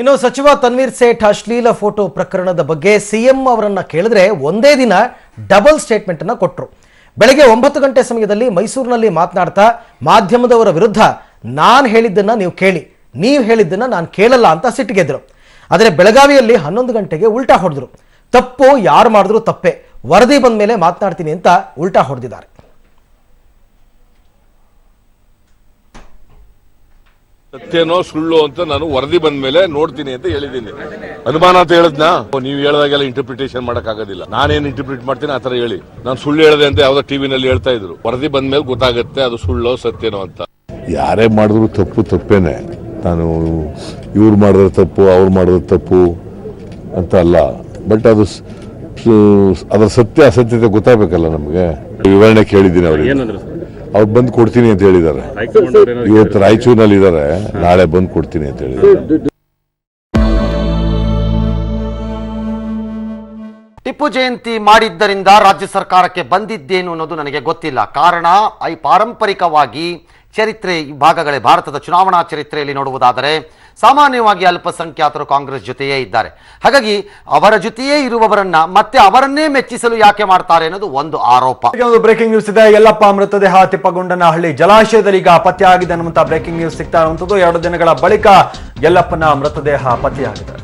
ಇನ್ನು ಸಚಿವ ತನ್ವೀರ್ ಸೇಠ್ ಅಶ್ಲೀಲ ಫೋಟೋ ಪ್ರಕರಣದ ಬಗ್ಗೆ ಸಿಎಂ ಅವರನ್ನ ಕೇಳಿದ್ರೆ ಒಂದೇ ದಿನ ಡಬಲ್ ಸ್ಟೇಟ್ಮೆಂಟ್ ಅನ್ನು ಕೊಟ್ಟರು. ಬೆಳಗ್ಗೆ 9 ಗಂಟೆ ಸಮಯದಲ್ಲಿ ಮೈಸೂರಿನಲ್ಲಿ ಮಾತನಾಡ್ತಾ ಮಾಧ್ಯಮದವರ ವಿರುದ್ಧ ನಾನು ಹೇಳಿದ್ದನ್ನ ನೀವು ಕೇಳಿ, ನೀವು ಹೇಳಿದ್ದನ್ನ ನಾನು ಕೇಳಲ್ಲ ಅಂತ ಸಿಟ್ಟಿಗೆದ್ರು. ಆದರೆ ಬೆಳಗಾವಿಯಲ್ಲಿ 11 ಗಂಟೆಗೆ ಉಲ್ಟಾ ಹೊಡೆದ್ರು. ತಪ್ಪು ಯಾರು ಮಾಡಿದ್ರು ತಪ್ಪೇ, ವರದಿ ಬಂದ ಮೇಲೆ ಮಾತನಾಡ್ತೀನಿ ಅಂತ ಉಲ್ಟಾ ಹೊಡೆದಿದ್ದಾರೆ. ಸತ್ಯನೋ ಸುಳ್ಳು ಅಂತ ನಾನು ವರದಿ ಬಂದ ಮೇಲೆ ನೋಡ್ತೀನಿ ಅಂತ ಹೇಳಿದ್ದೀನಿ. ಅನುಮಾನ ಅಂತ ಹೇಳದ್ನಾ? ನೀವು ಹೇಳಿದಾಗೆಲ್ಲ ಇಂಟರ್ಪ್ರಿಟೇಷನ್ ಮಾಡಕ್ ಆಗೋದಿಲ್ಲ. ನಾನೇನ್ ಇಂಟರ್ಪ್ರಿಟ್ ಮಾಡ್ತೀನಿ ಆತರ ಹೇಳಿ. ನಾನು ಸುಳ್ಳು ಹೇಳಿದೆ ಅಂತ ಯಾವ್ದೋ ಟಿವಿನಲ್ಲಿ ಹೇಳ್ತಾ ಇದ್ರು. ವರದಿ ಬಂದ ಮೇಲೆ ಗೊತ್ತಾಗುತ್ತೆ ಅದು ಸುಳ್ಳೋ ಸತ್ಯನೋ ಅಂತ. ಯಾರೇ ಮಾಡಿದ್ರು ತಪ್ಪೇನೆ. ನಾನು ಇವ್ರು ಮಾಡಿದ್ರೆ ತಪ್ಪು, ಅವ್ರು ಮಾಡಿದ್ರೆ ತಪ್ಪು ಅಂತ ಅಲ್ಲ. ಬಟ್ ಅದು ಅದರ ಸತ್ಯ ಅಸತ್ಯತೆ ಗೊತ್ತಾಗಬೇಕಲ್ಲ ನಮಗೆ. ವಿವರಣೆ ಕೇಳಿದ್ದೀನಿ ಅವ್ರಿಗೆ, ಅವ್ರು ಬಂದು ಕೊಡ್ತೀನಿ ಅಂತ ಹೇಳಿದ್ದಾರೆ. ಇವತ್ತು ರಾಯಚೂರಿನಲ್ಲಿ ಇದ್ದಾರೆ, ನಾಳೆ ಬಂದು ಕೊಡ್ತೀನಿ ಅಂತ ಹೇಳಿದ್ದಾರೆ. ಟಿಪ್ಪು ಜಯಂತಿ ಮಾಡಿದ್ದರಿಂದ ರಾಜ್ಯ ಸರ್ಕಾರಕ್ಕೆ ಬಂದಿದ್ದೇನು ಅನ್ನೋದು ನನಗೆ ಗೊತ್ತಿಲ್ಲ. ಕಾರಣ ಪಾರಂಪರಿಕವಾಗಿ ಚರಿತ್ರೆ ಭಾಗಗಳೇ ಭಾರತದ ಚುನಾವಣಾ ಚರಿತ್ರೆಯಲ್ಲಿ ನೋಡುವುದಾದರೆ ಸಾಮಾನ್ಯವಾಗಿ ಅಲ್ಪಸಂಖ್ಯಾತರು ಕಾಂಗ್ರೆಸ್ ಜೊತೆಯೇ ಇದ್ದಾರೆ. ಹಾಗಾಗಿ ಅವರ ಜೊತೆಯೇ ಇರುವವರನ್ನ ಮತ್ತೆ ಅವರನ್ನೇ ಮೆಚ್ಚಿಸಲು ಯಾಕೆ ಮಾಡ್ತಾರೆ ಅನ್ನೋದು ಒಂದು ಆರೋಪ. ಬ್ರೇಕಿಂಗ್ ನ್ಯೂಸ್ ಇದೆ. ಯಲ್ಲಪ್ಪ ಮೃತದೇಹ ತಿಪ್ಪಗೊಂಡನಹಳ್ಳಿ ಜಲಾಶಯದಲ್ಲಿ ಈಗ ಪತ್ತೆಯಾಗಿದೆ ಅನ್ನುವಂತ ಬ್ರೇಕಿಂಗ್ ನ್ಯೂಸ್ ಸಿಗ್ತಾ ಇರುವಂತದ್ದು. 2 ದಿನಗಳ ಬಳಿಕ ಯಲ್ಲಪ್ಪನ ಮೃತದೇಹ ಪತ್ತೆಯಾಗಿದೆ.